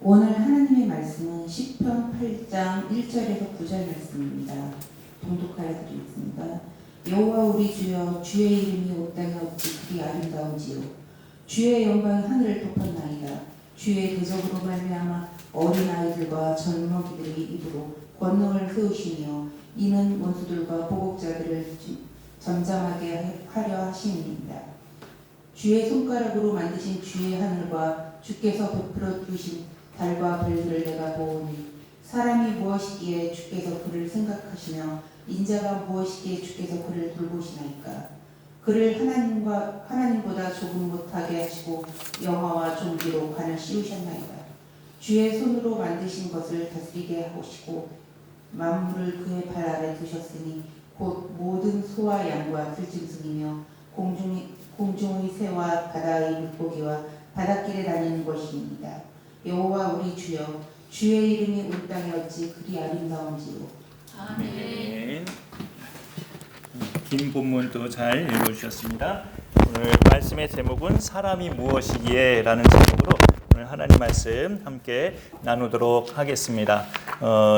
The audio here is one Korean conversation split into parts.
오늘 하나님의 말씀은 시편 8장 1절에서 9절 말씀입니다. 봉독하여 드리겠습니다. 여호와 우리 주여, 주의 이름이 온 땅에 어찌 그리 아름다운지요. 주의 영광이 하늘을 덮었나이다. 주의 대적으로 말미암아 어린 아이들과 젊은이들의 입으로 권능을 세우시며 이는 원수들과 보복자들을 잠잠하게 하려 하심입니다. 주의 손가락으로 만드신 주의 하늘과 주께서 베풀어 두신 달과 별들을 내가 보오니 사람이 무엇이기에 주께서 그를 생각하시며 인자가 무엇이기에 주께서 그를 돌보시나이까. 그를 하나님보다 조금 못하게 하시고 영화와 종기로 관을 씌우셨나이다. 주의 손으로 만드신 것을 다스리게 하시고 만물을 그의 발 아래 두셨으니 곧 모든 소와 양과 들짐승이며 공중의 새와 바다의 물고기와 바닷길에 다니는 것입니다. 여호와 우리 주여, 주의 이름이 온 땅에 어찌 그리 아름다운지요. 아멘. 긴 본문도 잘 읽어주셨습니다. 오늘 말씀의 제목은 사람이 무엇이기에 라는 제목으로 오늘 하나님 말씀 함께 나누도록 하겠습니다.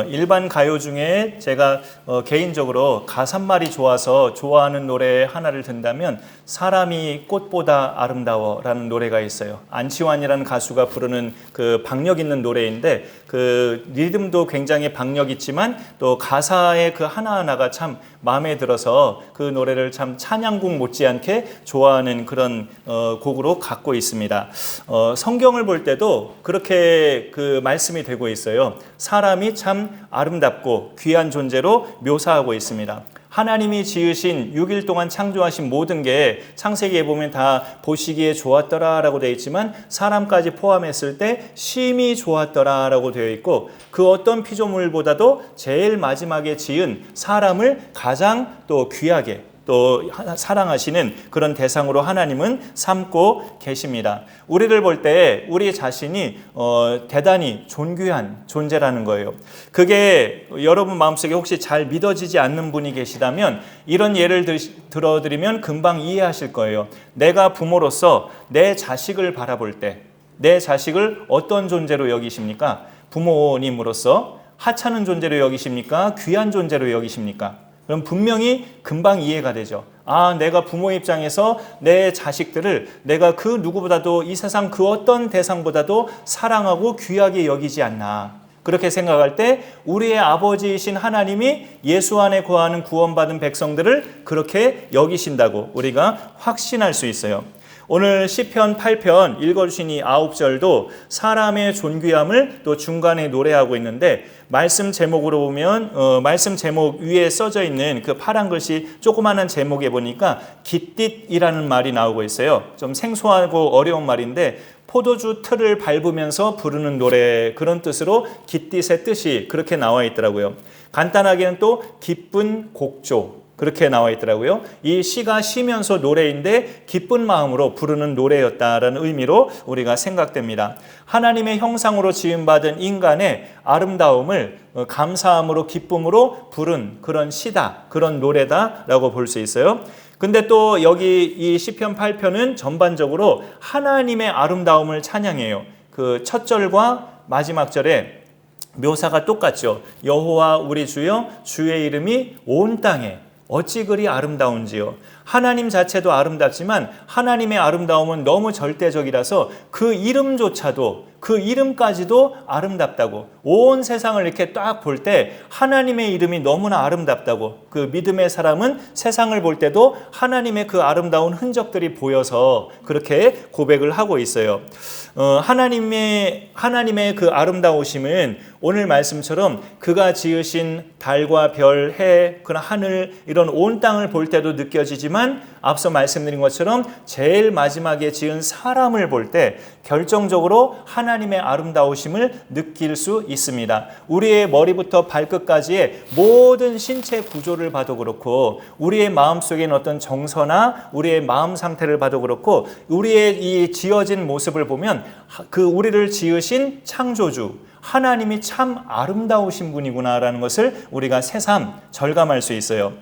일반 가요 중에 제가 개인적으로 가사말이 좋아서 좋아하는 노래 하나를 든다면 사람이 꽃보다 아름다워 라는 노래가 있어요. 안치환이라는 가수가 부르는 그 박력 있는 노래인데 그 리듬도 굉장히 박력 있지만 또 가사의 그 하나하나가 참 마음에 들어서 그 노래를 참 찬양곡 못지않게 좋아하는 그런 곡으로 갖고 있습니다. 성경을 볼 때도 그렇게 그 말씀이 되고 있어요. 사람이 참 아름답고 귀한 존재로 묘사하고 있습니다. 하나님이 지으신 6일 동안 창조하신 모든 게 창세기에 보면 다 보시기에 좋았더라라고 되어 있지만 사람까지 포함했을 때 심히 좋았더라라고 되어 있고 그 어떤 피조물보다도 제일 마지막에 지은 사람을 가장 또 귀하게 또 사랑하시는 그런 대상으로 하나님은 삼고 계십니다. 우리를 볼 때 우리 자신이 대단히 존귀한 존재라는 거예요. 그게 여러분 마음속에 혹시 잘 믿어지지 않는 분이 계시다면 이런 예를 들어드리면 금방 이해하실 거예요. 내가 부모로서 내 자식을 바라볼 때 내 자식을 어떤 존재로 여기십니까? 부모님으로서 하찮은 존재로 여기십니까? 귀한 존재로 여기십니까? 그럼 분명히 금방 이해가 되죠. 아, 내가 부모 입장에서 내 자식들을 내가 그 누구보다도 이 세상 그 어떤 대상보다도 사랑하고 귀하게 여기지 않나. 그렇게 생각할 때 우리의 아버지이신 하나님이 예수 안에 거하는 구원받은 백성들을 그렇게 여기신다고 우리가 확신할 수 있어요. 오늘 시편 8편 읽어주신 이 9절도 사람의 존귀함을 또 중간에 노래하고 있는데 말씀 제목으로 보면 말씀 제목 위에 써져 있는 그 파란 글씨 조그마한 제목에 보니까 깃딧이라는 말이 나오고 있어요. 좀 생소하고 어려운 말인데 포도주 틀을 밟으면서 부르는 노래 그런 뜻으로 깃딧의 뜻이 그렇게 나와 있더라고요. 간단하게는 또 기쁜 곡조 그렇게 나와 있더라고요. 이 시가 쉬면서 노래인데 기쁜 마음으로 부르는 노래였다라는 의미로 우리가 생각됩니다. 하나님의 형상으로 지음받은 인간의 아름다움을 감사함으로 기쁨으로 부른 그런 시다, 그런 노래다라고 볼 수 있어요. 근데 또 여기 이 시편 8편은 전반적으로 하나님의 아름다움을 찬양해요. 그 첫 절과 마지막 절에 묘사가 똑같죠. 여호와 우리 주여, 주의 이름이 온 땅에 어찌 그리 아름다운지요. 하나님 자체도 아름답지만 하나님의 아름다움은 너무 절대적이라서 그 이름조차도 그 이름까지도 아름답다고 온 세상을 이렇게 딱 볼 때 하나님의 이름이 너무나 아름답다고 그 믿음의 사람은 세상을 볼 때도 하나님의 그 아름다운 흔적들이 보여서 그렇게 고백을 하고 있어요. 하나님의 그 아름다우심은 오늘 말씀처럼 그가 지으신 달과 별, 해, 그런 하늘 이런 온 땅을 볼 때도 느껴지지만 앞서 말씀드린 것처럼 제일 마지막에 지은 사람을 볼 때 결정적으로 하나님의 아름다우심을 느낄 수 있습니다. 우리의 머리부터 발끝까지의 모든 신체 구조를 봐도 그렇고 우리의 마음속에 있는 어떤 정서나 우리의 마음 상태를 봐도 그렇고 우리의 이 지어진 모습을 보면 그 우리를 지으신 창조주 하나님이 참 아름다우신 분이구나라는 것을 우리가 새삼 절감할 수 있어요.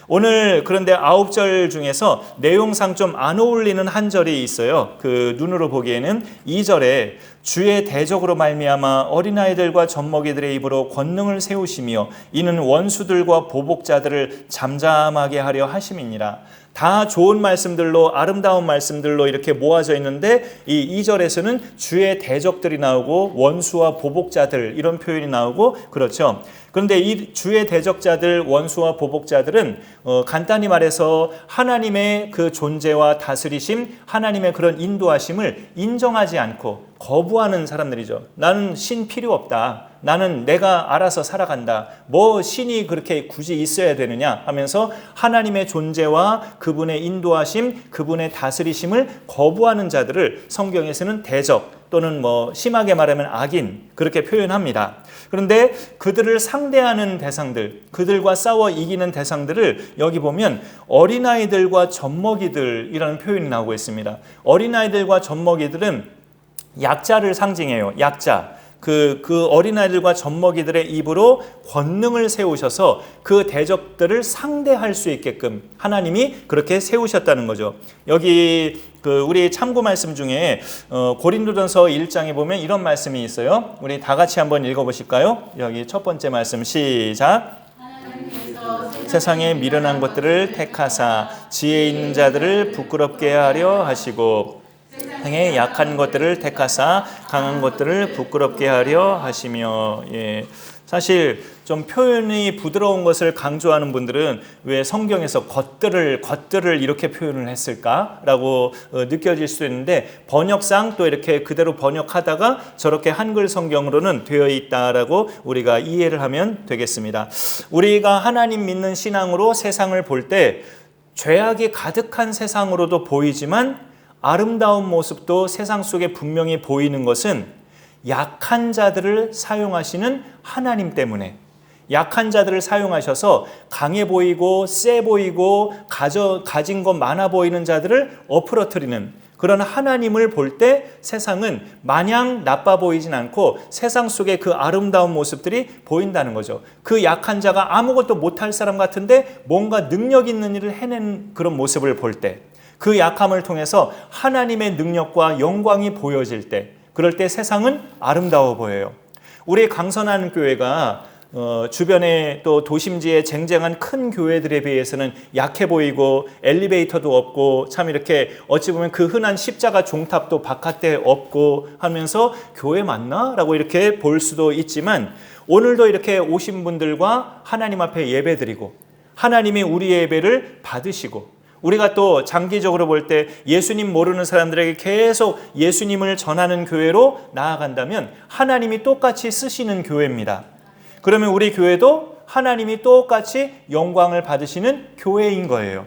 오늘 그런데 9절 중에서 내용상 좀 안 어울리는 한 절이 있어요. 그 눈으로 보기에는 2절에 주의 대적으로 말미암아 어린아이들과 젖먹이들의 입으로 권능을 세우시며 이는 원수들과 보복자들을 잠잠하게 하려 하심이니라. 다 좋은 말씀들로, 아름다운 말씀들로 이렇게 모아져 있는데 이 2절에서는 주의 대적들이 나오고 원수와 보복자들 이런 표현이 나오고 그렇죠. 그런데 이 주의 대적자들, 원수와 보복자들은 간단히 말해서 하나님의 그 존재와 다스리심, 하나님의 그런 인도하심을 인정하지 않고 거부하는 사람들이죠. 나는 신 필요 없다. 나는 내가 알아서 살아간다. 뭐 신이 그렇게 굳이 있어야 되느냐 하면서 하나님의 존재와 그분의 인도하심, 그분의 다스리심을 거부하는 자들을 성경에서는 대적 또는 뭐 심하게 말하면 악인 그렇게 표현합니다. 그런데 그들을 상대하는 대상들, 그들과 싸워 이기는 대상들을 여기 보면 어린아이들과 젖먹이들이라는 표현이 나오고 있습니다. 어린아이들과 젖먹이들은 약자를 상징해요. 약자. 그 어린아이들과 젖먹이들의 입으로 권능을 세우셔서 그 대적들을 상대할 수 있게끔 하나님이 그렇게 세우셨다는 거죠. 여기 우리 참고 말씀 중에 고린도전서 1장에 보면 이런 말씀이 있어요. 우리 다 같이 한번 읽어보실까요? 여기 첫 번째 말씀 시작. 세상에 미련한 것들을 택하사 지혜 있는 자들을 부끄럽게 하려 하시고 세상에 약한 것들을 택하사 강한 것들을 부끄럽게 하려 하시며. 사실 좀 표현이 부드러운 것을 강조하는 분들은 왜 성경에서 것들을 이렇게 표현을 했을까라고 느껴질 수도 있는데 번역상 또 이렇게 그대로 번역하다가 저렇게 한글 성경으로는 되어 있다라고 우리가 이해를 하면 되겠습니다. 우리가 하나님 믿는 신앙으로 세상을 볼 때 죄악이 가득한 세상으로도 보이지만 아름다운 모습도 세상 속에 분명히 보이는 것은 약한 자들을 사용하시는 하나님 때문에, 약한 자들을 사용하셔서 강해 보이고 세 보이고 가진 것 많아 보이는 자들을 엎으러뜨리는 그런 하나님을 볼 때 세상은 마냥 나빠 보이진 않고 세상 속에 그 아름다운 모습들이 보인다는 거죠. 그 약한 자가 아무것도 못할 사람 같은데 뭔가 능력 있는 일을 해낸 그런 모습을 볼 때, 그 약함을 통해서 하나님의 능력과 영광이 보여질 때, 그럴 때 세상은 아름다워 보여요. 우리 강선한 교회가 주변에 또 도심지에 쟁쟁한 큰 교회들에 비해서는 약해 보이고 엘리베이터도 없고 참 이렇게 어찌 보면 그 흔한 십자가 종탑도 바깥에 없고 하면서 교회 맞나? 라고 이렇게 볼 수도 있지만 오늘도 이렇게 오신 분들과 하나님 앞에 예배드리고 하나님이 우리의 예배를 받으시고 우리가 또 장기적으로 볼 때 예수님 모르는 사람들에게 계속 예수님을 전하는 교회로 나아간다면 하나님이 똑같이 쓰시는 교회입니다. 그러면 우리 교회도 하나님이 똑같이 영광을 받으시는 교회인 거예요.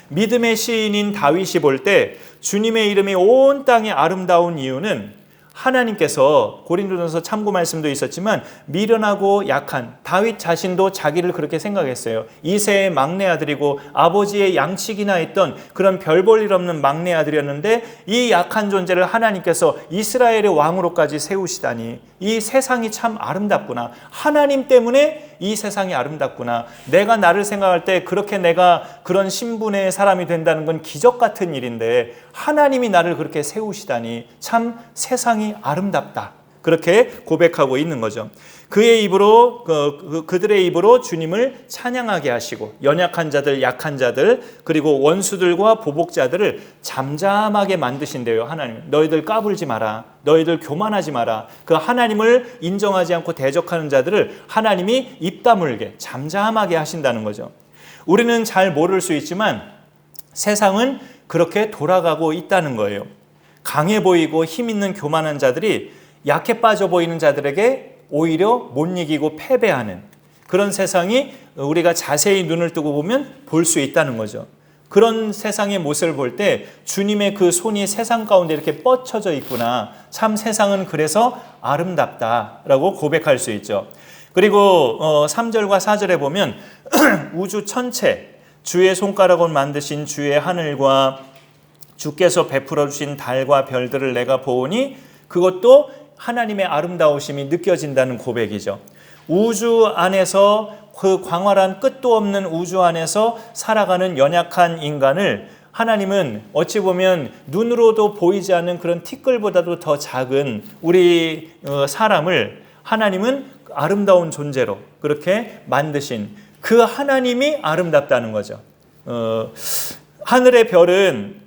믿음의 시인인 다윗이 볼 때 주님의 이름이 온 땅에 아름다운 이유는 하나님께서 고린도전서 참고 말씀도 있었지만 미련하고 약한 다윗 자신도 자기를 그렇게 생각했어요. 이새의 막내 아들이고 아버지의 양치기나 했던 그런 별 볼 일 없는 막내 아들이었는데 이 약한 존재를 하나님께서 이스라엘의 왕으로까지 세우시다니 이 세상이 참 아름답구나. 하나님 때문에 이 세상이 아름답구나. 내가 나를 생각할 때 그렇게 내가 그런 신분의 사람이 된다는 건 기적 같은 일인데 하나님이 나를 그렇게 세우시다니 참 세상이 아름답다. 그렇게 고백하고 있는 거죠. 그의 입으로 그들의 입으로 주님을 찬양하게 하시고 연약한 자들, 약한 자들, 그리고 원수들과 보복자들을 잠잠하게 만드신대요. 하나님, 너희들 까불지 마라. 너희들 교만하지 마라. 그 하나님을 인정하지 않고 대적하는 자들을 하나님이 입 다물게 잠잠하게 하신다는 거죠. 우리는 잘 모를 수 있지만 세상은 그렇게 돌아가고 있다는 거예요. 강해 보이고 힘 있는 교만한 자들이 약해 빠져 보이는 자들에게 오히려 못 이기고 패배하는 그런 세상이 우리가 자세히 눈을 뜨고 보면 볼 수 있다는 거죠. 그런 세상의 모습을 볼 때 주님의 그 손이 세상 가운데 이렇게 뻗쳐져 있구나. 참 세상은 그래서 아름답다라고 고백할 수 있죠. 그리고 3절과 4절에 보면 우주 천체, 주의 손가락으로 만드신 주의 하늘과 주께서 베풀어 주신 달과 별들을 내가 보오니 그것도 하나님의 아름다우심이 느껴진다는 고백이죠. 우주 안에서 그 광활한 끝도 없는 우주 안에서 살아가는 연약한 인간을 하나님은 어찌 보면 눈으로도 보이지 않는 그런 티끌보다도 더 작은 우리 사람을 하나님은 아름다운 존재로 그렇게 만드신 그 하나님이 아름답다는 거죠. 하늘의 별은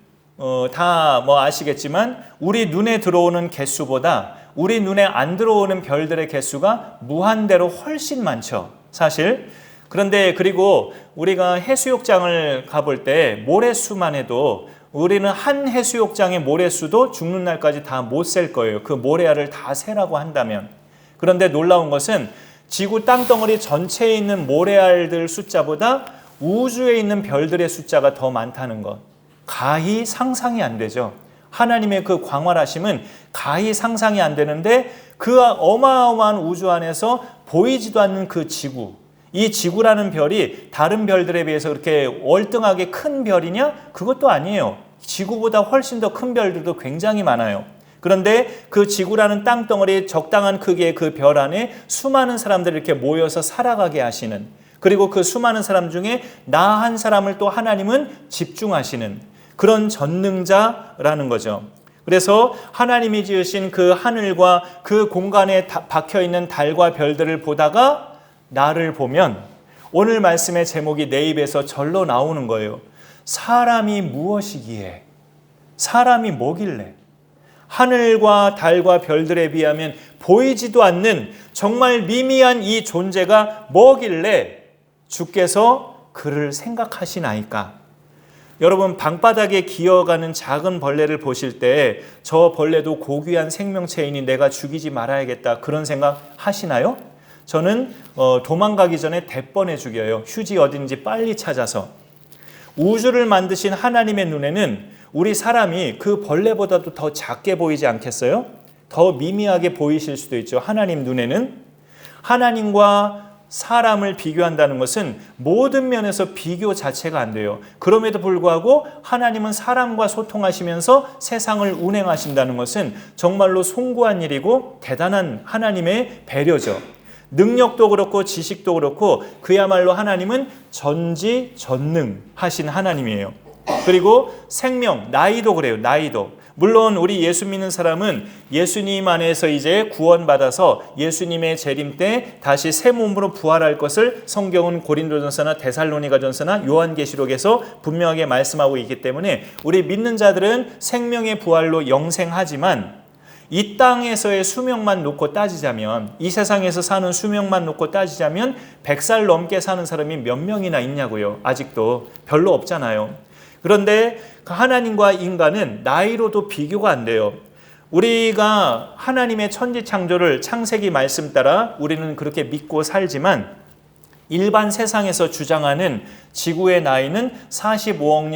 다 뭐 아시겠지만 우리 눈에 들어오는 개수보다 우리 눈에 안 들어오는 별들의 개수가 무한대로 훨씬 많죠. 사실. 그런데 그리고 우리가 해수욕장을 가볼 때 모래수만 해도 우리는 한 해수욕장의 모래수도 죽는 날까지 다 못 셀 거예요. 그 모래알을 다 세라고 한다면. 그런데 놀라운 것은 지구 땅덩어리 전체에 있는 모래알들 숫자보다 우주에 있는 별들의 숫자가 더 많다는 것. 가히 상상이 안 되죠. 하나님의 그 광활하심은 가히 상상이 안 되는데 그 어마어마한 우주 안에서 보이지도 않는 그 지구, 이 지구라는 별이 다른 별들에 비해서 그렇게 월등하게 큰 별이냐? 그것도 아니에요. 지구보다 훨씬 더 큰 별들도 굉장히 많아요. 그런데 그 지구라는 땅덩어리 적당한 크기의 그 별 안에 수많은 사람들이 이렇게 모여서 살아가게 하시는, 그리고 그 수많은 사람 중에 나 한 사람을 또 하나님은 집중하시는 그런 전능자라는 거죠. 그래서 하나님이 지으신 그 하늘과 그 공간에 박혀있는 달과 별들을 보다가 나를 보면 오늘 말씀의 제목이 내 입에서 절로 나오는 거예요. 사람이 무엇이기에? 사람이 뭐길래? 하늘과 달과 별들에 비하면 보이지도 않는 정말 미미한 이 존재가 뭐길래 주께서 그를 생각하시나이까? 여러분, 방바닥에 기어가는 작은 벌레를 보실 때 저 벌레도 고귀한 생명체이니 내가 죽이지 말아야겠다, 그런 생각 하시나요? 저는 도망가기 전에 대번에 죽여요. 휴지 어딘지 빨리 찾아서. 우주를 만드신 하나님의 눈에는 우리 사람이 그 벌레보다도 더 작게 보이지 않겠어요? 더 미미하게 보이실 수도 있죠. 하나님 눈에는. 하나님과 사람을 비교한다는 것은 모든 면에서 비교 자체가 안 돼요. 그럼에도 불구하고 하나님은 사람과 소통하시면서 세상을 운행하신다는 것은 정말로 숭고한 일이고 대단한 하나님의 배려죠. 능력도 그렇고 지식도 그렇고 그야말로 하나님은 전지전능하신 하나님이에요. 그리고 생명, 나이도 그래요. 나이도. 물론 우리 예수 믿는 사람은 예수님 안에서 이제 구원받아서 예수님의 재림 때 다시 새 몸으로 부활할 것을 성경은 고린도전서나 데살로니가전서나 요한계시록에서 분명하게 말씀하고 있기 때문에 우리 믿는 자들은 생명의 부활로 영생하지만 이 땅에서의 수명만 놓고 따지자면, 이 세상에서 사는 수명만 놓고 따지자면 100살 넘게 사는 사람이 몇 명이나 있냐고요. 아직도 별로 없잖아요. 그런데 하나님과 인간은 나이로도 비교가 안 돼요. 우리가 하나님의 천지창조를 창세기 말씀 따라 우리는 그렇게 믿고 살지만 일반 세상에서 주장하는 지구의 나이는 45억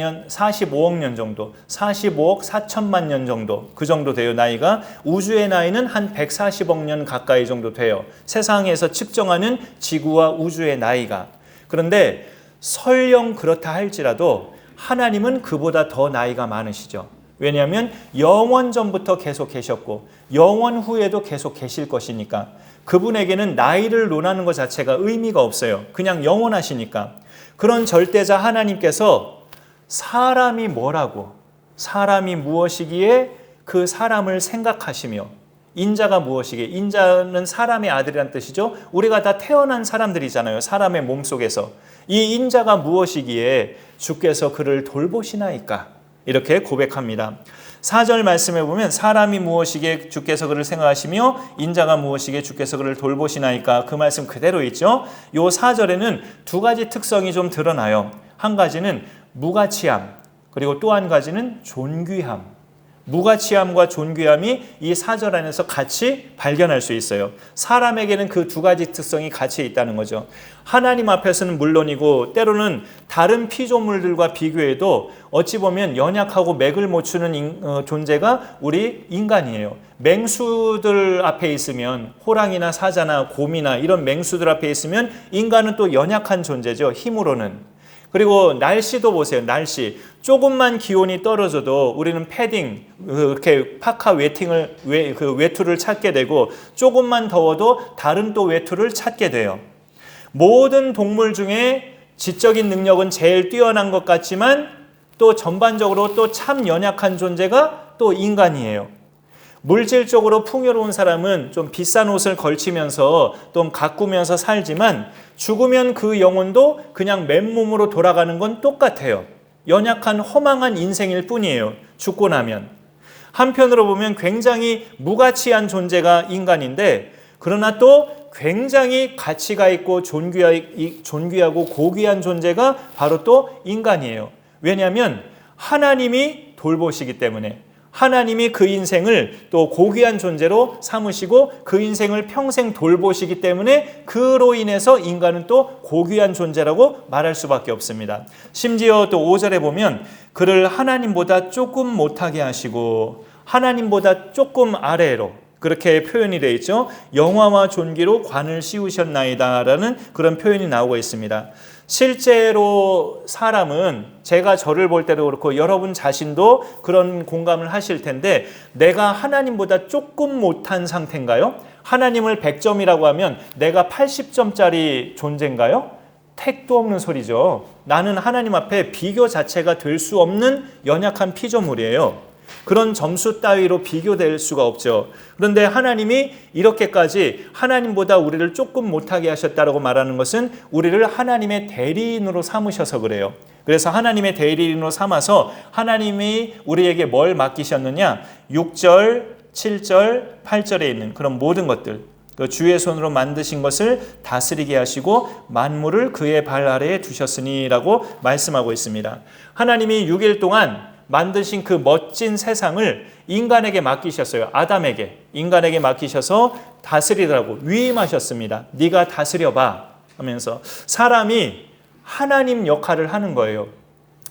년 정도, 45억 4천만 년 정도, 그 정도 돼요, 나이가. 우주의 나이는 한 140억 년 가까이 정도 돼요. 세상에서 측정하는 지구와 우주의 나이가. 그런데 설령 그렇다 할지라도 하나님은 그보다 더 나이가 많으시죠. 왜냐하면 영원 전부터 계속 계셨고 영원 후에도 계속 계실 것이니까. 그분에게는 나이를 논하는 것 자체가 의미가 없어요. 그냥 영원하시니까. 그런 절대자 하나님께서 사람이 뭐라고, 사람이 무엇이기에 그 사람을 생각하시며, 인자가 무엇이기에, 인자는 사람의 아들이란 뜻이죠. 우리가 다 태어난 사람들이잖아요. 사람의 몸속에서. 이 인자가 무엇이기에 주께서 그를 돌보시나이까? 이렇게 고백합니다. 4절 말씀에 보면 사람이 무엇이기에 주께서 그를 생각하시며 인자가 무엇이기에 주께서 그를 돌보시나이까, 그 말씀 그대로 있죠. 요 4절에는 두 가지 특성이 좀 드러나요. 한 가지는 무가치함, 그리고 또 한 가지는 존귀함. 무가치함과 존귀함이 이 4절 안에서 같이 발견할 수 있어요. 사람에게는 그 두 가지 특성이 같이 있다는 거죠. 하나님 앞에서는 물론이고 때로는 다른 피조물들과 비교해도 어찌 보면 연약하고 맥을 못 추는 존재가 우리 인간이에요. 맹수들 앞에 있으면, 호랑이나 사자나 곰이나 이런 맹수들 앞에 있으면 인간은 또 연약한 존재죠, 힘으로는. 그리고 날씨도 보세요. 날씨. 조금만 기온이 떨어져도 우리는 패딩, 이렇게 파카 외투를 찾게 되고 조금만 더워도 다른 또 외투를 찾게 돼요. 모든 동물 중에 지적인 능력은 제일 뛰어난 것 같지만 또 전반적으로 또 참 연약한 존재가 또 인간이에요. 물질적으로 풍요로운 사람은 좀 비싼 옷을 걸치면서 좀 가꾸면서 살지만 죽으면 그 영혼도 그냥 맨몸으로 돌아가는 건 똑같아요. 연약한 허망한 인생일 뿐이에요. 죽고 나면. 한편으로 보면 굉장히 무가치한 존재가 인간인데 그러나 또 굉장히 가치가 있고 존귀하고 고귀한 존재가 바로 또 인간이에요. 왜냐하면 하나님이 돌보시기 때문에 하나님이 그 인생을 또 고귀한 존재로 삼으시고 그 인생을 평생 돌보시기 때문에 그로 인해서 인간은 또 고귀한 존재라고 말할 수밖에 없습니다. 심지어 또 5절에 보면 그를 하나님보다 조금 못하게 하시고 하나님보다 조금 아래로 그렇게 표현이 되어 있죠. 영화와 존귀로 관을 씌우셨나이다라는 그런 표현이 나오고 있습니다. 실제로 사람은 제가 저를 볼 때도 그렇고 여러분 자신도 그런 공감을 하실 텐데 내가 하나님보다 조금 못한 상태인가요? 하나님을 100점이라고 하면 내가 80점짜리 존재인가요? 택도 없는 소리죠. 나는 하나님 앞에 비교 자체가 될 수 없는 연약한 피조물이에요. 그런 점수 따위로 비교될 수가 없죠. 그런데 하나님이 이렇게까지 하나님보다 우리를 조금 못하게 하셨다라고 말하는 것은 우리를 하나님의 대리인으로 삼으셔서 그래요. 그래서 하나님의 대리인으로 삼아서 하나님이 우리에게 뭘 맡기셨느냐? 6절, 7절, 8절에 있는 그런 모든 것들, 그 주의 손으로 만드신 것을 다스리게 하시고 만물을 그의 발 아래에 두셨으니라고 말씀하고 있습니다. 하나님이 6일 동안 만드신 그 멋진 세상을 인간에게 맡기셨어요. 아담에게, 인간에게 맡기셔서 다스리라고 위임하셨습니다. 네가 다스려봐 하면서 사람이 하나님 역할을 하는 거예요.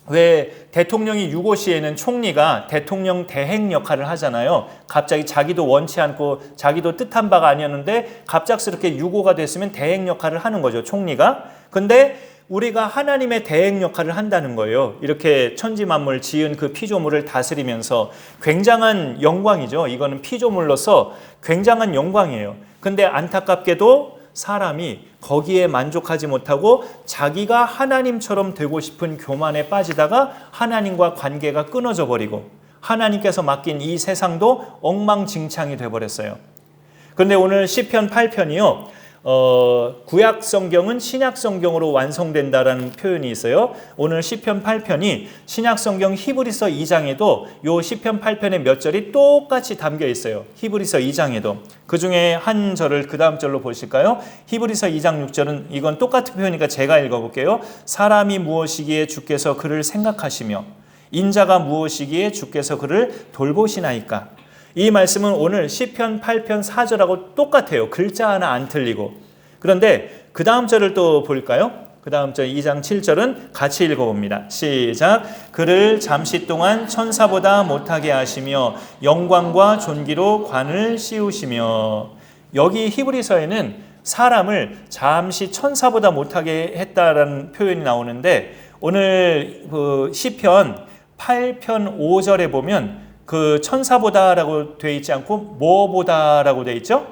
왜 대통령이 유고시에는 총리가 대통령 대행 역할을 하잖아요. 갑자기 자기도 원치 않고 자기도 뜻한 바가 아니었는데 갑작스럽게 유고가 됐으면 대행 역할을 하는 거죠, 총리가. 근데 우리가 하나님의 대행 역할을 한다는 거예요. 이렇게 천지만물 지은 그 피조물을 다스리면서 굉장한 영광이죠. 이거는 피조물로서 굉장한 영광이에요. 근데 안타깝게도 사람이 거기에 만족하지 못하고 자기가 하나님처럼 되고 싶은 교만에 빠지다가 하나님과 관계가 끊어져 버리고 하나님께서 맡긴 이 세상도 엉망진창이 돼버렸어요. 그런데 오늘 시편 8편이요. 구약 성경은 신약 성경으로 완성된다라는 표현이 있어요. 오늘 시편 8편이 신약 성경 히브리서 2장에도 요 시편 8편의 몇 절이 똑같이 담겨 있어요. 히브리서 2장에도. 그 중에 한 절을 그 다음 절로 보실까요? 히브리서 2장 6절은 이건 똑같은 표현이니까 제가 읽어볼게요. 사람이 무엇이기에 주께서 그를 생각하시며 인자가 무엇이기에 주께서 그를 돌보시나이까. 이 말씀은 오늘 시편 8편 4절하고 똑같아요. 글자 하나 안 틀리고. 그런데 그 다음 절을 또 볼까요? 그 다음 절 2장 7절은 같이 읽어봅니다. 시작. 그를 잠시 동안 천사보다 못하게 하시며 영광과 존귀로 관을 씌우시며. 여기 히브리서에는 사람을 잠시 천사보다 못하게 했다라는 표현이 나오는데 오늘 그 시편 8편 5절에 보면 그 천사보다라고 되어 있지 않고 뭐보다라고 되어 있죠?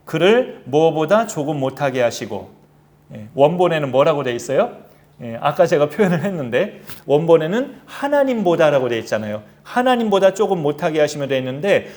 그를 뭐보다 조금 못하게 하시고. 원본에는 뭐라고 되어 있어요? 아까 제가 표현을 했는데 원본에는 하나님보다라고 되어 있잖아요. 하나님보다 조금 못하게 하시면 되어 있는데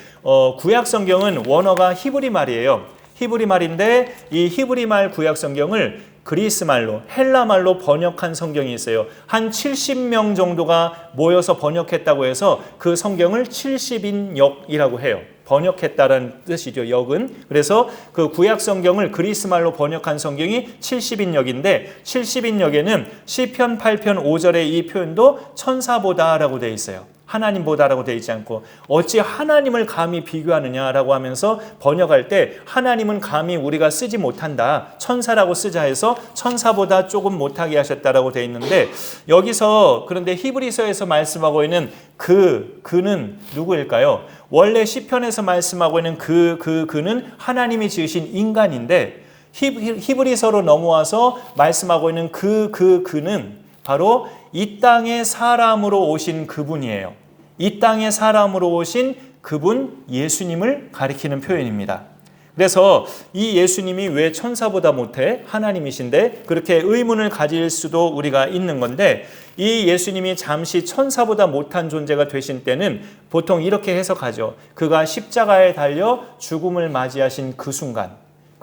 구약 성경은 원어가 히브리 말이에요. 히브리 말인데 이 히브리 말 구약 성경을 그리스 말로 헬라 말로 번역한 성경이 있어요. 한 70명 정도가 모여서 번역했다고 해서 그 성경을 70인 역이라고 해요. 번역했다라는 뜻이죠. 역은. 그래서 그 구약 성경을 그리스 말로 번역한 성경이 70인 역인데 70인 역에는 시편 8편 5절의 이 표현도 천사보다라고 되어 있어요. 하나님보다라고 되어 있지 않고 어찌 하나님을 감히 비교하느냐라고 하면서 번역할 때 하나님은 감히 우리가 쓰지 못한다. 천사라고 쓰자 해서 천사보다 조금 못하게 하셨다라고 되어 있는데 여기서 그런데 히브리서에서 말씀하고 있는 그는 누구일까요? 원래 시편에서 말씀하고 있는 그는 하나님이 지으신 인간인데 히브리서로 넘어와서 말씀하고 있는 그는 바로 이 땅에 사람으로 오신 그분이에요. 이 땅에 사람으로 오신 그분 예수님을 가리키는 표현입니다. 그래서 이 예수님이 왜 천사보다 못해? 하나님이신데 그렇게 의문을 가질 수도 우리가 있는 건데, 이 예수님이 잠시 천사보다 못한 존재가 되신 때는 보통 이렇게 해석하죠. 그가 십자가에 달려 죽음을 맞이하신 그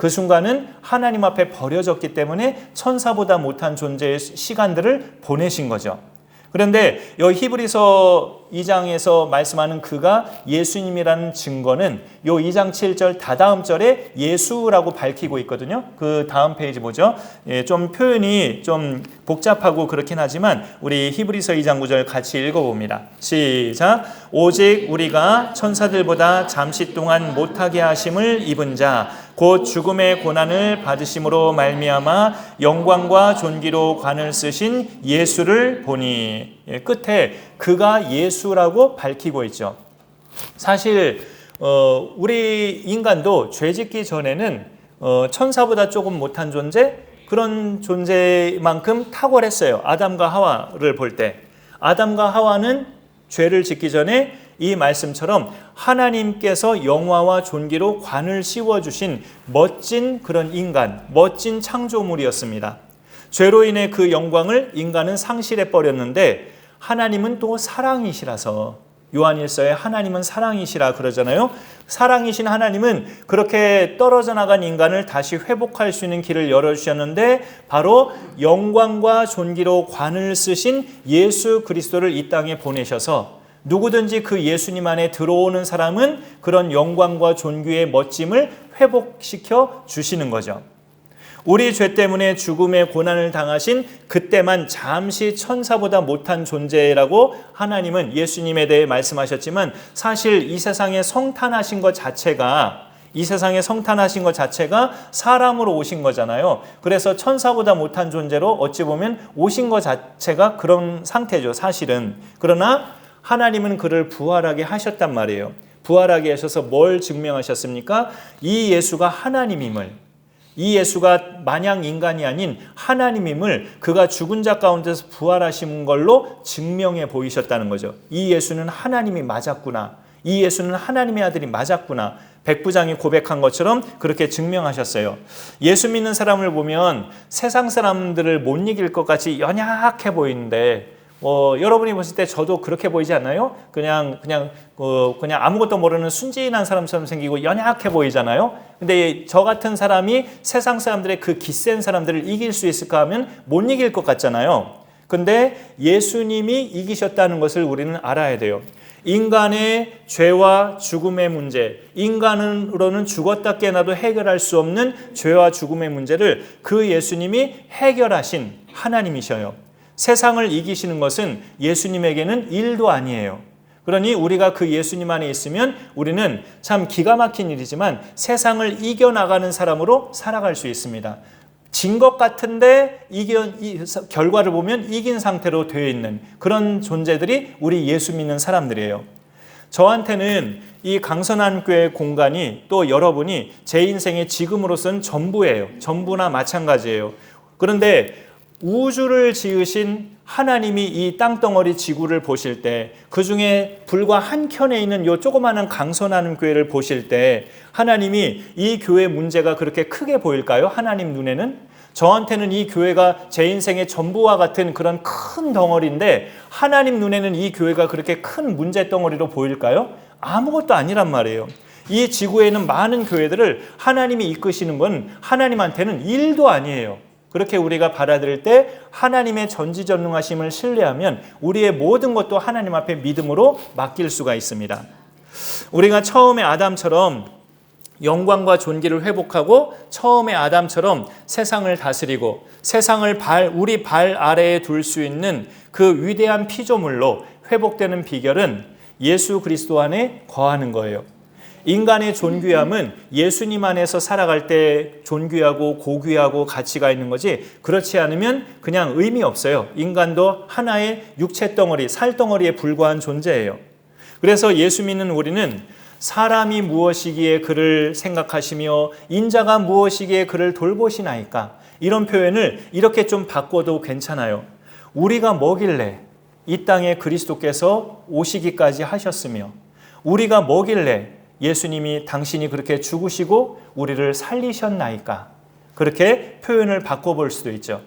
순간은 하나님 앞에 버려졌기 때문에 천사보다 못한 존재의 시간들을 보내신 거죠. 그런데 여기 히브리서 2장에서 말씀하는 그가 예수님이라는 증거는 요 2장 7절 다다음 절에 예수라고 밝히고 있거든요. 그 다음 페이지 보죠. 좀 표현이 좀 복잡하고 그렇긴 하지만 우리 히브리서 2장 9절 같이 읽어봅니다. 시작. 오직 우리가 천사들보다 잠시 동안 못하게 하심을 입은 자 곧 죽음의 고난을 받으심으로 말미암아 영광과 존귀로 관을 쓰신 예수를 보니, 끝에 그가 예수라고 밝히고 있죠. 사실 우리 인간도 죄짓기 전에는 천사보다 조금 못한 존재, 그런 존재만큼 탁월했어요. 아담과 하와를 볼 때 아담과 하와는 죄를 짓기 전에 이 말씀처럼 하나님께서 영화와 존귀로 관을 씌워주신 멋진 그런 인간, 멋진 창조물이었습니다. 죄로 인해 그 영광을 인간은 상실해버렸는데 하나님은 또 사랑이시라서, 요한일서에 하나님은 사랑이시라 그러잖아요. 사랑이신 하나님은 그렇게 떨어져 나간 인간을 다시 회복할 수 있는 길을 열어주셨는데 바로 영광과 존귀로 관을 쓰신 예수 그리스도를 이 땅에 보내셔서 누구든지 그 예수님 안에 들어오는 사람은 그런 영광과 존귀의 멋짐을 회복시켜 주시는 거죠. 우리 죄 때문에 죽음의 고난을 당하신 그때만 잠시 천사보다 못한 존재라고 하나님은 예수님에 대해 말씀하셨지만, 사실 이 세상에 성탄하신 것 자체가 사람으로 오신 거잖아요. 그래서 천사보다 못한 존재로 어찌 보면 오신 것 자체가 그런 상태죠, 사실은. 그러나 하나님은 그를 부활하게 하셨단 말이에요. 부활하게 하셔서 뭘 증명하셨습니까? 이 예수가 하나님임을, 이 예수가 마냥 인간이 아닌 하나님임을 그가 죽은 자 가운데서 부활하신 걸로 증명해 보이셨다는 거죠. 이 예수는 하나님이 맞았구나. 이 예수는 하나님의 아들이 맞았구나. 백부장이 고백한 것처럼 그렇게 증명하셨어요. 예수 믿는 사람을 보면 세상 사람들을 못 이길 것 같이 연약해 보이는데, 여러분이 보실 때 저도 그렇게 보이지 않나요? 그냥 아무것도 모르는 순진한 사람처럼 생기고 연약해 보이잖아요. 근데 저 같은 사람이 세상 사람들의 그 기센 사람들을 이길 수 있을까 하면 못 이길 것 같잖아요. 근데 예수님이 이기셨다는 것을 우리는 알아야 돼요. 인간의 죄와 죽음의 문제, 인간으로는 죽었다 깨어나도 해결할 수 없는 죄와 죽음의 문제를 그 예수님이 해결하신 하나님이셔요. 세상을 이기시는 것은 예수님에게는 일도 아니에요. 그러니 우리가 그 예수님 안에 있으면 우리는 참 기가 막힌 일이지만 세상을 이겨나가는 사람으로 살아갈 수 있습니다. 진 것 같은데 결과를 보면 이긴 상태로 되어 있는 그런 존재들이 우리 예수 믿는 사람들이에요. 저한테는 이 강선한교회 공간이, 또 여러분이 제 인생의 지금으로서는 전부예요. 전부나 마찬가지예요. 그런데 우주를 지으신 하나님이 이 땅덩어리 지구를 보실 때, 그 중에 불과 한 켠에 있는 이 조그마한 강선하는 교회를 보실 때 하나님이 이 교회 문제가 그렇게 크게 보일까요? 하나님 눈에는? 저한테는 이 교회가 제 인생의 전부와 같은 그런 큰 덩어리인데 하나님 눈에는 이 교회가 그렇게 큰 문제 덩어리로 보일까요? 아무것도 아니란 말이에요. 이 지구에 있는 많은 교회들을 하나님이 이끄시는 건 하나님한테는 일도 아니에요. 그렇게 우리가 받아들일 때 하나님의 전지전능하심을 신뢰하면 우리의 모든 것도 하나님 앞에 믿음으로 맡길 수가 있습니다. 우리가 처음에 아담처럼 영광과 존귀를 회복하고 처음에 아담처럼 세상을 다스리고 세상을 우리 발 아래에 둘 수 있는 그 위대한 피조물로 회복되는 비결은 예수 그리스도 안에 거하는 거예요. 인간의 존귀함은 예수님 안에서 살아갈 때 존귀하고 고귀하고 가치가 있는 거지, 그렇지 않으면 그냥 의미 없어요. 인간도 하나의 육체 덩어리, 살 덩어리에 불과한 존재예요. 그래서 예수 믿는 우리는 사람이 무엇이기에 그를 생각하시며 인자가 무엇이기에 그를 돌보시나이까, 이런 표현을 이렇게 좀 바꿔도 괜찮아요. 우리가 뭐길래 이 땅에 그리스도께서 오시기까지 하셨으며 우리가 뭐길래 예수님이 당신이 그렇게 죽으시고 우리를 살리셨나이까? 그렇게 표현을 바꿔볼 수도 있죠.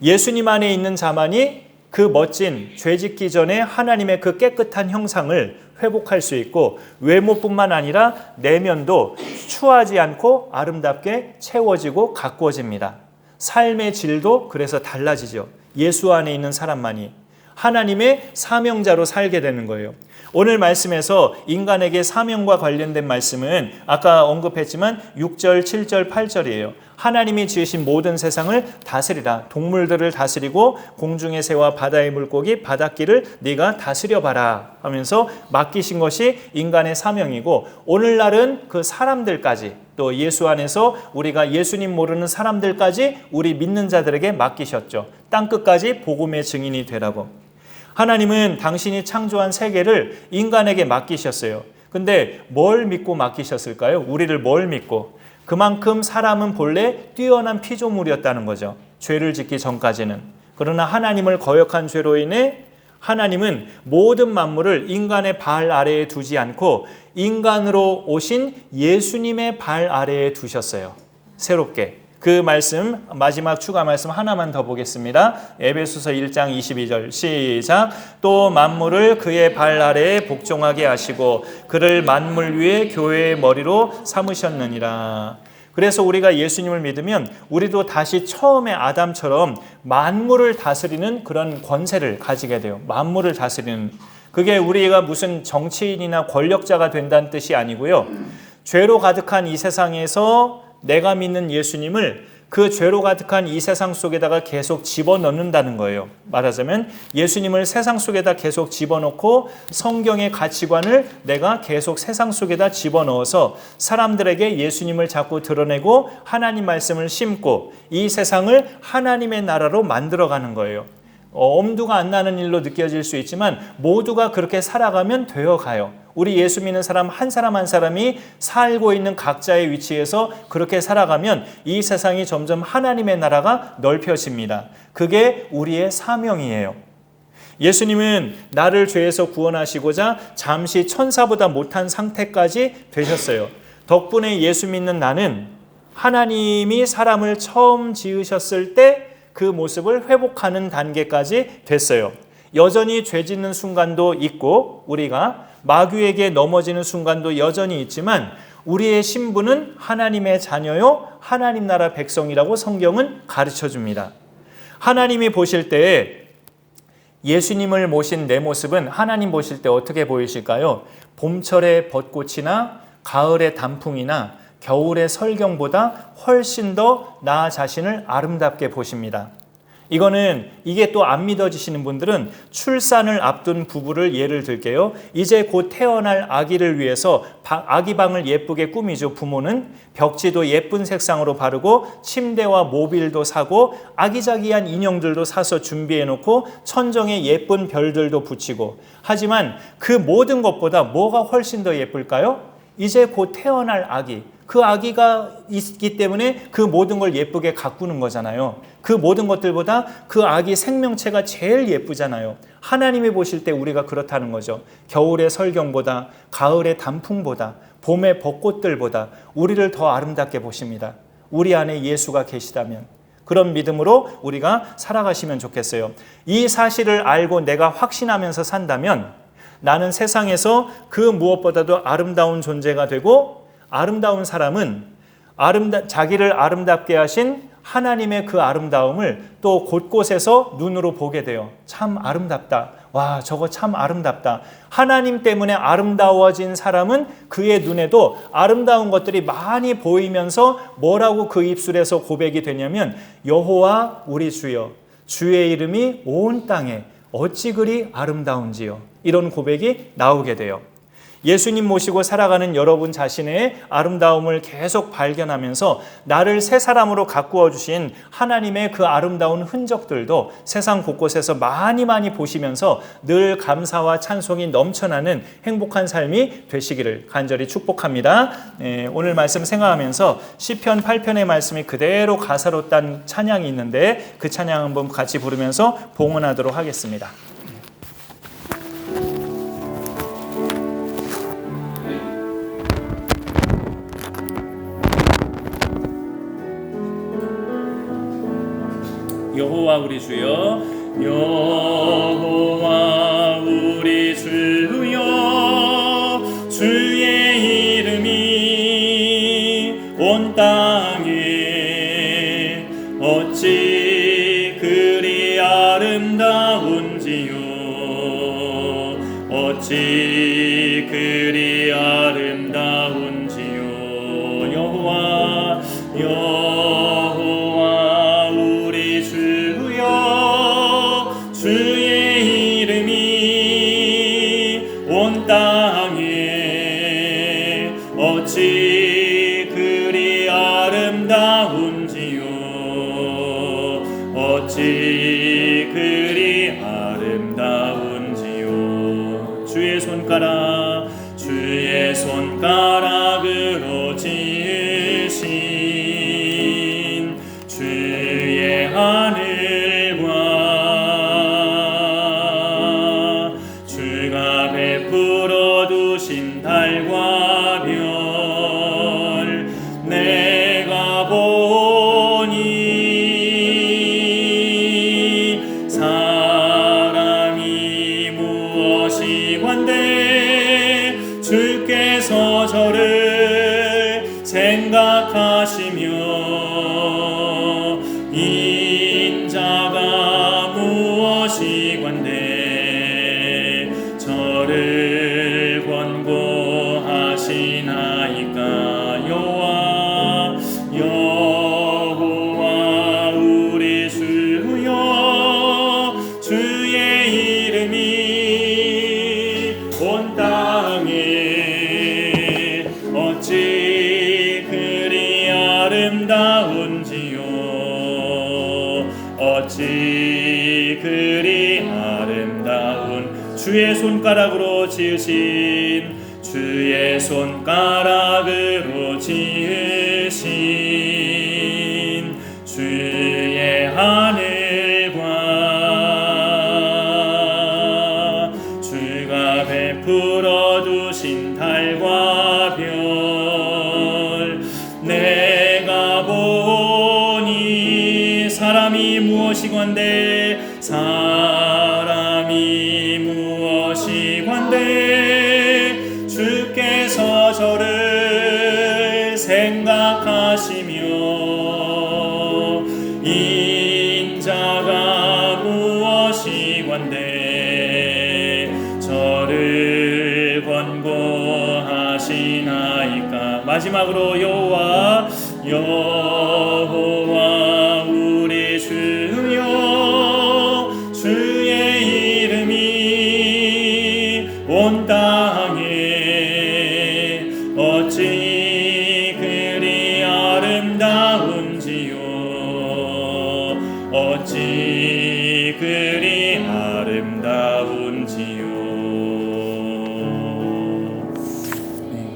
예수님 안에 있는 자만이 그 멋진 죄짓기 전에 하나님의 그 깨끗한 형상을 회복할 수 있고 외모뿐만 아니라 내면도 추하지 않고 아름답게 채워지고 가꾸어집니다. 삶의 질도 그래서 달라지죠. 예수 안에 있는 사람만이 하나님의 사명자로 살게 되는 거예요. 오늘 말씀에서 인간에게 사명과 관련된 말씀은 아까 언급했지만 6절, 7절, 8절이에요. 하나님이 지으신 모든 세상을 다스리라. 동물들을 다스리고 공중의 새와 바다의 물고기, 바닷길을 네가 다스려봐라 하면서 맡기신 것이 인간의 사명이고 오늘날은 그 사람들까지 또 예수 안에서 우리가 예수님 모르는 사람들까지 우리 믿는 자들에게 맡기셨죠. 땅끝까지 복음의 증인이 되라고. 하나님은 당신이 창조한 세계를 인간에게 맡기셨어요. 근데 뭘 믿고 맡기셨을까요? 우리를 뭘 믿고? 그만큼 사람은 본래 뛰어난 피조물이었다는 거죠. 죄를 짓기 전까지는. 그러나 하나님을 거역한 죄로 인해 하나님은 모든 만물을 인간의 발 아래에 두지 않고 인간으로 오신 예수님의 발 아래에 두셨어요. 새롭게. 그 말씀 마지막 추가 말씀 하나만 더 보겠습니다. 에베소서 1장 22절 시작. 또 만물을 그의 발 아래에 복종하게 하시고 그를 만물 위에 교회의 머리로 삼으셨느니라. 그래서 우리가 예수님을 믿으면 우리도 다시 처음에 아담처럼 만물을 다스리는 그런 권세를 가지게 돼요. 만물을 다스리는. 그게 우리가 무슨 정치인이나 권력자가 된다는 뜻이 아니고요. 죄로 가득한 이 세상에서 내가 믿는 예수님을 그 죄로 가득한 이 세상 속에다가 계속 집어넣는다는 거예요. 말하자면 예수님을 세상 속에다 계속 집어넣고 성경의 가치관을 내가 계속 세상 속에다 집어넣어서 사람들에게 예수님을 자꾸 드러내고 하나님 말씀을 심고 이 세상을 하나님의 나라로 만들어가는 거예요. 엄두가 안 나는 일로 느껴질 수 있지만 모두가 그렇게 살아가면 되어가요. 우리 예수 믿는 사람 한 사람이 살고 있는 각자의 위치에서 그렇게 살아가면 이 세상이 점점 하나님의 나라가 넓혀집니다. 그게 우리의 사명이에요. 예수님은 나를 죄에서 구원하시고자 잠시 천사보다 못한 상태까지 되셨어요. 덕분에 예수 믿는 나는 하나님이 사람을 처음 지으셨을 때 그 모습을 회복하는 단계까지 됐어요. 여전히 죄 짓는 순간도 있고 우리가 마귀에게 넘어지는 순간도 여전히 있지만 우리의 신분은 하나님의 자녀요 하나님 나라 백성이라고 성경은 가르쳐줍니다. 하나님이 보실 때 예수님을 모신 내 모습은 하나님 보실 때 어떻게 보이실까요? 봄철의 벚꽃이나 가을의 단풍이나 겨울의 설경보다 훨씬 더 나 자신을 아름답게 보십니다. 이게 또 안 믿어지시는 분들은 출산을 앞둔 부부를 예를 들게요. 이제 곧 태어날 아기를 위해서 아기 방을 예쁘게 꾸미죠. 부모는 벽지도 예쁜 색상으로 바르고 침대와 모빌도 사고 아기자기한 인형들도 사서 준비해 놓고 천정에 예쁜 별들도 붙이고 하지만 그 모든 것보다 뭐가 훨씬 더 예쁠까요? 이제 곧 태어날 아기. 그 아기가 있기 때문에 그 모든 걸 예쁘게 가꾸는 거잖아요. 그 모든 것들보다 그 아기 생명체가 제일 예쁘잖아요. 하나님이 보실 때 우리가 그렇다는 거죠. 겨울의 설경보다 가을의 단풍보다 봄의 벚꽃들보다 우리를 더 아름답게 보십니다. 우리 안에 예수가 계시다면 그런 믿음으로 우리가 살아가시면 좋겠어요. 이 사실을 알고 내가 확신하면서 산다면 나는 세상에서 그 무엇보다도 아름다운 존재가 되고 아름다운 사람은 자기를 아름답게 하신 하나님의 그 아름다움을 또 곳곳에서 눈으로 보게 돼요. 참 아름답다. 와, 저거 참 아름답다. 하나님 때문에 아름다워진 사람은 그의 눈에도 아름다운 것들이 많이 보이면서 뭐라고 그 입술에서 고백이 되냐면 여호와 우리 주여 주의 이름이 온 땅에 어찌 그리 아름다운지요. 이런 고백이 나오게 돼요. 예수님 모시고 살아가는 여러분 자신의 아름다움을 계속 발견하면서 나를 새 사람으로 가꾸어 주신 하나님의 그 아름다운 흔적들도 세상 곳곳에서 많이 보시면서 늘 감사와 찬송이 넘쳐나는 행복한 삶이 되시기를 간절히 축복합니다. 오늘 말씀 생각하면서 시편 8편의 말씀이 그대로 가사로 딴 찬양이 있는데 그 찬양 한번 같이 부르면서 봉헌하도록 하겠습니다. 여호와 우리 주여, 여호와 우리 주여, 주의 이름이 온 땅에 어찌 그리 아름다운지요, 어찌 그리 아름다운지요. 여호와 우리 주여, 주의 이름이 온 땅에 어찌 그리 아름다운지요, 어찌 그리 아름다운지요. 주의 손가락으로 지으신 주의 하늘과 주가 베풀어 두신 달과 별 내가 보니 사람이 무엇이건대 주께서 저를 생각하시며 인자가 무엇이건대 저를 권고하시나이까. 여호와 우리 주여, 주의 이름이 온 땅에 어찌 그리 아름다운지요, 어찌 그리 아름다운 주의 손가락으로 지으신 주의 손가락으로 지으신 주의 하늘과 주가 베풀어 두신 달과 별 내가 보니 사람이 무엇이건대 사람이 무엇이건대 주께서 저를 생각하시며 인자가 무엇이건대 저를 권고하시나이까. 마지막으로 여호와 우리 주여, 주의 이름이 온 땅에 어찌 그리 아름다운지요, 어찌 그리 아름다운지요.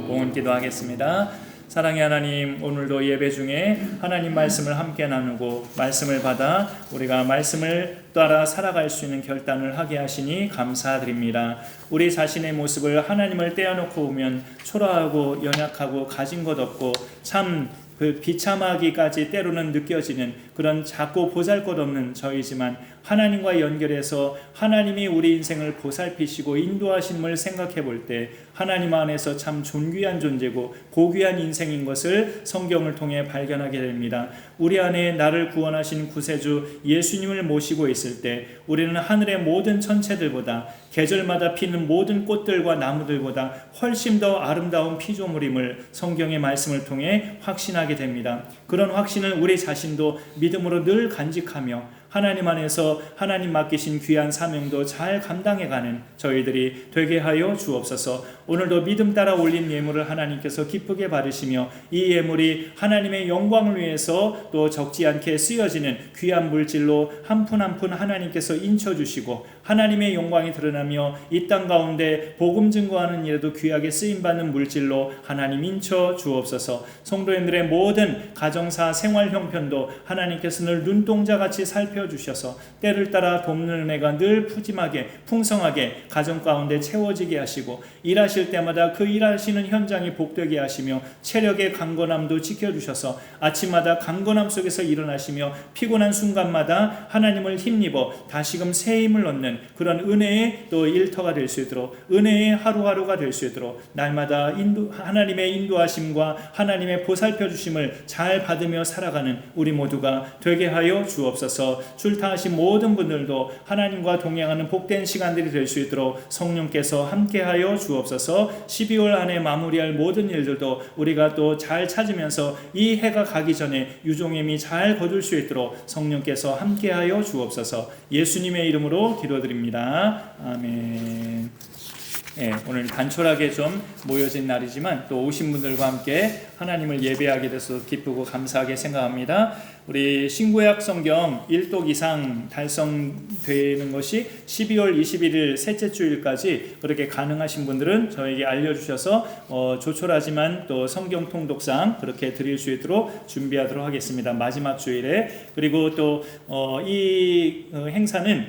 봉헌 기도하겠습니다. 사랑의 하나님, 오늘도 예배 중에 하나님 말씀을 함께 나누고 말씀을 받아 우리가 말씀을 따라 살아갈 수 있는 결단을 하게 하시니 감사드립니다. 우리 자신의 모습을 하나님을 떼어놓고 보면 초라하고 연약하고 가진 것 없고 참 그 비참하기까지 때로는 느껴지는 그런 작고 보잘것없는 저이지만 하나님과 연결해서 하나님이 우리 인생을 보살피시고 인도하심을 생각해 볼 때 하나님 안에서 참 존귀한 존재고 고귀한 인생인 것을 성경을 통해 발견하게 됩니다. 우리 안에 나를 구원하신 구세주 예수님을 모시고 있을 때 우리는 하늘의 모든 천체들보다 계절마다 피는 모든 꽃들과 나무들보다 훨씬 더 아름다운 피조물임을 성경의 말씀을 통해 확신하게 됩니다. 그런 확신을 우리 자신도 믿음으로 늘 간직하며 하나님 안에서 하나님 맡기신 귀한 사명도 잘 감당해가는 저희들이 되게 하여 주옵소서. 오늘도 믿음 따라 올린 예물을 하나님께서 기쁘게 받으시며 이 예물이 하나님의 영광을 위해서 또 적지 않게 쓰여지는 귀한 물질로 한 푼 한 푼 하나님께서 인쳐주시고 하나님의 영광이 드러나며 이 땅 가운데 복음 증거하는 일에도 귀하게 쓰임받는 물질로 하나님 인쳐 주옵소서. 성도님들의 모든 가정사 생활 형편도 하나님께서 늘 눈동자같이 살펴주셔서 때를 따라 돕는 은혜가 늘 푸짐하게 풍성하게 가정 가운데 채워지게 하시고 일하실 때마다 그 일하시는 현장이 복되게 하시며 체력의 강건함도 지켜주셔서 아침마다 강건함 속에서 일어나시며 피곤한 순간마다 하나님을 힘입어 다시금 새 힘을 얻는 그런 은혜의 또 일터가 될 수 있도록 은혜의 하루하루가 될 수 있도록 날마다 하나님의 인도하심과 하나님의 보살펴 주심을 잘 받으며 살아가는 우리 모두가 되게 하여 주옵소서. 출타하신 모든 분들도 하나님과 동행하는 복된 시간들이 될 수 있도록 성령께서 함께하여 주옵소서. 12월 안에 마무리할 모든 일들도 우리가 또 잘 찾으면서 이 해가 가기 전에 유종임이 잘 거둘 수 있도록 성령께서 함께하여 주옵소서. 예수님의 이름으로 기도드립니다. 아멘. 오늘 단촐하게 좀 모여진 날이지만 또 오신 분들과 함께 하나님을 예배하게 돼서 기쁘고 감사하게 생각합니다. 우리 신구약 성경 1독 이상 달성되는 것이 12월 21일 셋째 주일까지 그렇게 가능하신 분들은 저에게 알려주셔서 조촐하지만 또 성경 통독상 그렇게 드릴 수 있도록 준비하도록 하겠습니다. 마지막 주일에. 그리고 또 이 행사는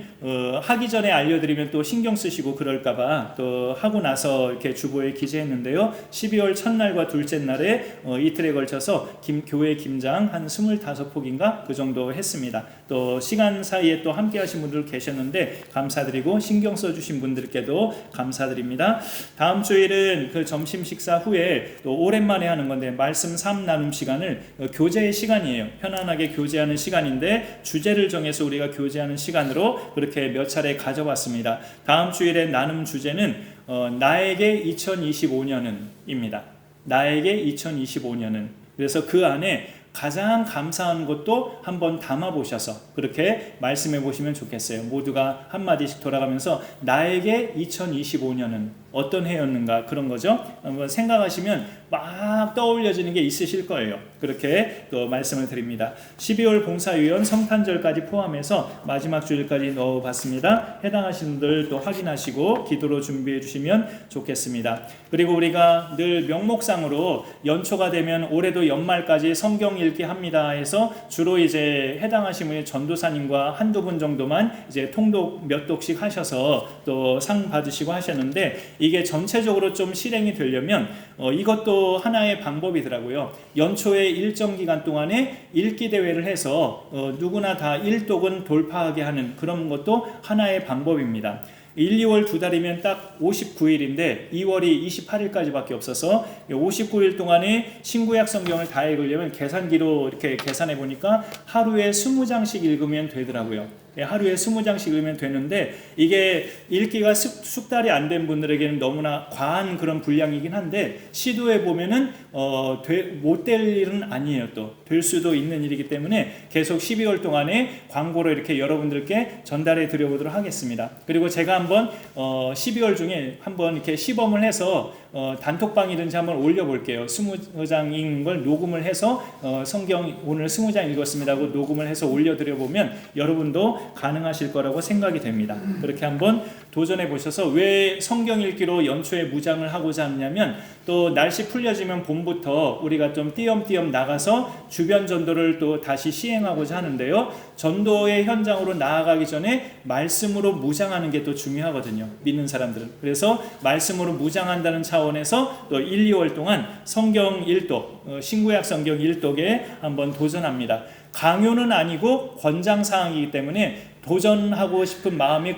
하기 전에 알려드리면 또 신경 쓰시고 그럴까봐 또 하고 나서 이렇게 주보에 기재했는데요. 12월 첫날과 둘째 날에 이틀에 걸쳐서 교회 김장 한 25폭인가 그 정도 했습니다. 또 시간 사이에 또 함께 하신 분들 계셨는데 감사드리고 신경 써주신 분들께도 감사드립니다. 다음 주일은 그 점심 식사 후에 또 오랜만에 하는 건데 말씀 3 나눔 시간을 교제의 시간이에요. 편안하게 교제하는 시간인데 주제를 정해서 우리가 교제하는 시간으로 그렇게 몇 차례 가져봤습니다. 다음 주일에 나눔 주제는 나에게 2025년은 입니다. 나에게 2025년은. 그래서 그 안에 가장 감사한 것도 한번 담아보셔서 그렇게 말씀해 보시면 좋겠어요. 모두가 한마디씩 돌아가면서 나에게 2025년은 어떤 해였는가 그런 거죠. 한번 생각하시면 막 떠올려지는 게 있으실 거예요. 그렇게 또 말씀을 드립니다. 12월 봉사위원 성탄절까지 포함해서 마지막 주일까지 넣어봤습니다. 해당하시는 분들 또 확인하시고 기도로 준비해 주시면 좋겠습니다. 그리고 우리가 늘 명목상으로 연초가 되면 올해도 연말까지 성경 읽기 합니다 해서 주로 이제 해당하신 분이 전도사님과 한두 분 정도만 이제 통독 몇 독씩 하셔서 또 상 받으시고 하셨는데 이게 전체적으로 좀 실행이 되려면 이것도 하나의 방법이더라고요. 연초에 일정 기간 동안에 읽기 대회를 해서 누구나 다 1독은 돌파하게 하는 그런 것도 하나의 방법입니다. 1, 2월 두 달이면 딱 59일인데 2월이 28일까지밖에 없어서 59일 동안에 신구약 성경을 다 읽으려면 계산기로 이렇게 계산해 보니까 하루에 20장씩 읽으면 되더라고요. 하루에 20장씩 읽으면 되는데 이게 읽기가 숙달이 안 된 분들에게는 너무나 과한 그런 분량이긴 한데 시도해 보면은 못 될 일은 아니에요. 또 될 수도 있는 일이기 때문에 계속 12월 동안에 광고로 이렇게 여러분들께 전달해 드려보도록 하겠습니다. 그리고 제가 한번 12월 중에 한번 이렇게 시범을 해서 단톡방이든지 한번 올려볼게요. 20장인 걸 녹음을 해서 성경 오늘 20장 읽었습니다 하고 녹음을 해서 올려드려보면 여러분도 가능하실 거라고 생각이 됩니다. 그렇게 한번 도전해 보셔서 왜 성경 읽기로 연초에 무장을 하고자 하냐면 또 날씨 풀려지면 봄부터 우리가 좀 띄엄띄엄 나가서 주변 전도를 또 다시 시행하고자 하는데요. 전도의 현장으로 나아가기 전에 말씀으로 무장하는 게 또 중요하거든요. 믿는 사람들은. 그래서 말씀으로 무장한다는 차원에서 또 1, 2월 동안 성경 1독, 신구약 성경 1독에 한번 도전합니다. 강요는 아니고 권장사항이기 때문에 도전하고 싶은 마음이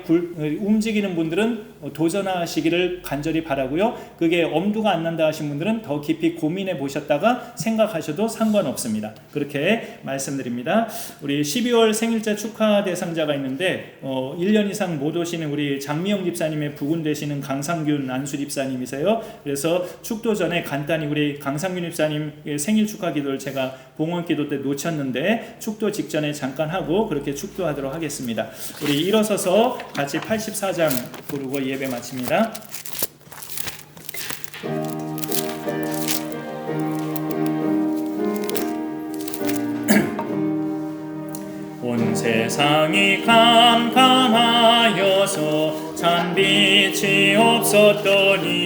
움직이는 분들은 도전하시기를 간절히 바라고요. 그게 엄두가 안 난다 하신 분들은 더 깊이 고민해 보셨다가 생각하셔도 상관없습니다. 그렇게 말씀드립니다. 우리 12월 생일자 축하 대상자가 있는데 1년 이상 못 오시는 우리 장미영 집사님의 부군 되시는 강상균 안수 집사님이세요. 그래서 축도 전에 간단히 우리 강상균 집사님 생일 축하 기도를 제가 봉헌 기도 때 놓쳤는데 축도 직전에 잠깐 하고 그렇게 축도하도록 하겠습니다. 우리 일어서서 같이 84장 부르고 예배 마칩니다. 온 세상이 캄캄하여서 찬빛이 없었더니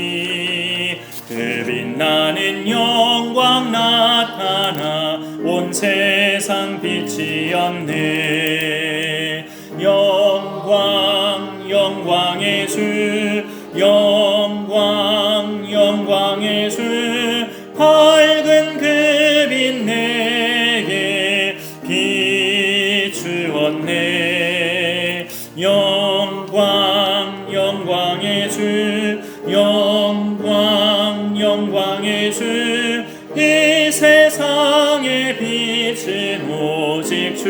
그 빛나는 영광 나타나 온 세상 빛이었네. 영광 영광의 주 영광 영광의 주 밝은 그 빛 내게 비추었네. 영광 영광의 주 영광 영광의 주 이 세상의 빛은 오직 주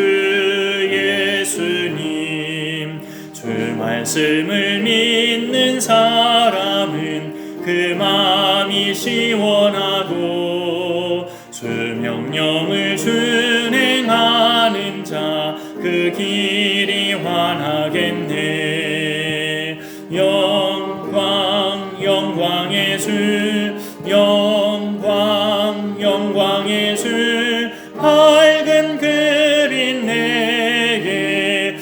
예수님. 주 말씀을 믿는 사람은 그 마음이 시원하고 주 명령을 준행하는 자 그 길이 환하겠네. 영광 영광의 주 영광 영광의 주 밝은 그 빛 내게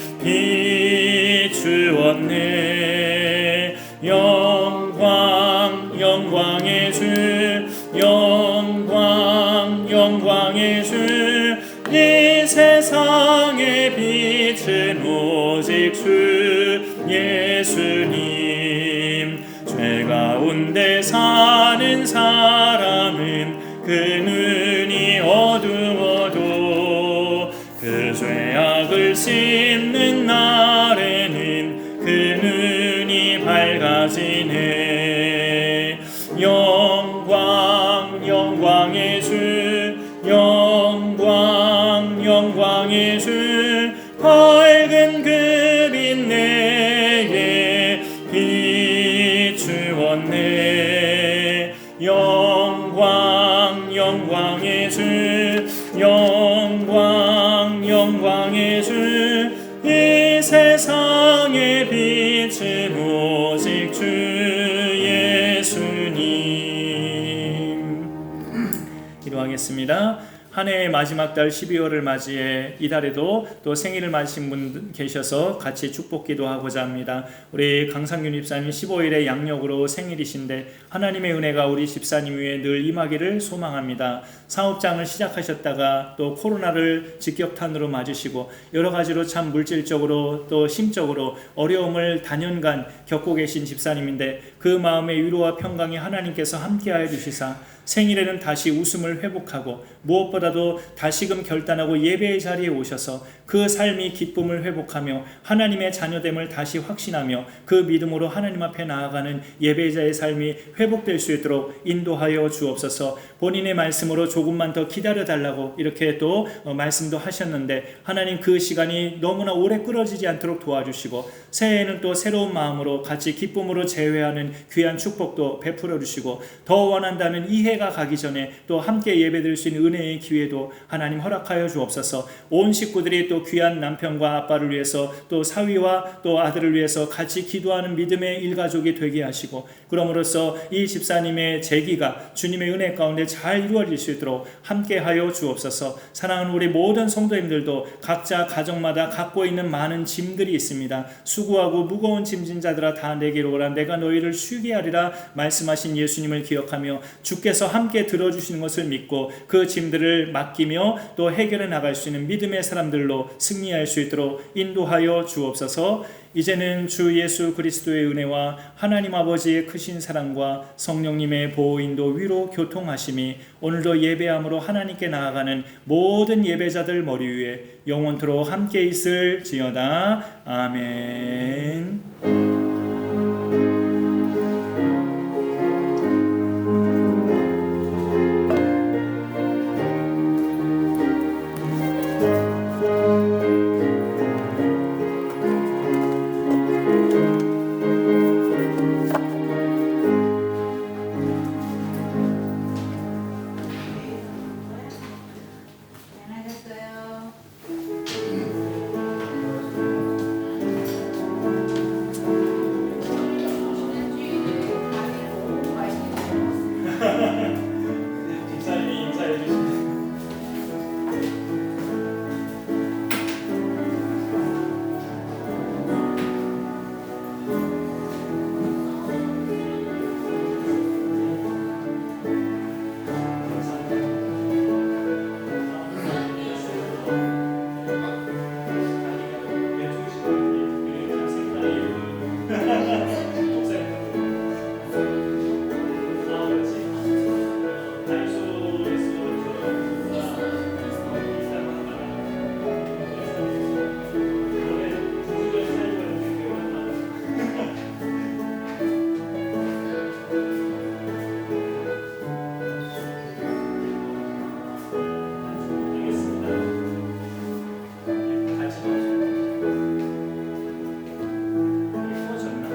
비추었네. 영광 영광의 주 영광 영광의 주 이 세상의 빛은 오직 주 예수님. 죄 가운데 사는 사람은 그 눈이 어두워도 그 죄악을 씹는 날에는 그 눈이 밝아지네. 영광 영광의 주 영광 영광의 주 밝은 그 빛 내게 비추었네. 영광 영광의 주 영광 영광의 주 이 세상의 빛은 오직 주 예수님. 기도하겠습니다. 한 해의 마지막 달 12월을 맞이해 이달에도 또 생일을 맞으신 분 계셔서 같이 축복 기도하고자 합니다. 우리 강상균 집사님 15일에 양력으로 생일이신데 하나님의 은혜가 우리 집사님 위에 늘 임하기를 소망합니다. 사업장을 시작하셨다가 또 코로나를 직격탄으로 맞으시고 여러 가지로 참 물질적으로 또 심적으로 어려움을 단연간 겪고 계신 집사님인데 그 마음의 위로와 평강이 하나님께서 함께하여 주시사 생일에는 다시 웃음을 회복하고 무엇보다도 다시금 결단하고 예배의 자리에 오셔서 그 삶이 기쁨을 회복하며 하나님의 자녀됨을 다시 확신하며 그 믿음으로 하나님 앞에 나아가는 예배자의 삶이 회복될 수 있도록 인도하여 주옵소서. 본인의 말씀으로 조금만 더 기다려달라고 이렇게 또 말씀도 하셨는데 하나님 그 시간이 너무나 오래 끌어지지 않도록 도와주시고 새해에는 또 새로운 마음으로 같이 기쁨으로 재회하는 귀한 축복도 베풀어 주시고 더 원한다면 이 해가 가기 전에 또 함께 예배드릴 수 있는 은혜의 기회도 하나님 허락하여 주옵소서. 온 식구들이 또 귀한 남편과 아빠를 위해서 또 사위와 또 아들을 위해서 같이 기도하는 믿음의 일가족이 되게 하시고 그럼으로써 이 집사님의 재기가 주님의 은혜 가운데 잘 이루어질 수 있도록 함께하여 주옵소서. 사랑하는 우리 모든 성도님들도 각자 가정마다 갖고 있는 많은 짐들이 있습니다. 수고하고 무거운 짐진 자들아 다 내게로 오라 내가 너희를 쉬게 하리라 말씀하신 예수님을 기억하며 주께서 함께 들어주시는 것을 믿고 그 짐들을 맡기며 또 해결해 나갈 수 있는 믿음의 사람들로 승리할 수 있도록 인도하여 주옵소서. 이제는 주 예수 그리스도의 은혜와 하나님 아버지의 크신 사랑과 성령님의 보호인도 위로 교통하심이 오늘도 예배함으로 하나님께 나아가는 모든 예배자들 머리 위에 영원토록 함께 있을지어다. 아멘.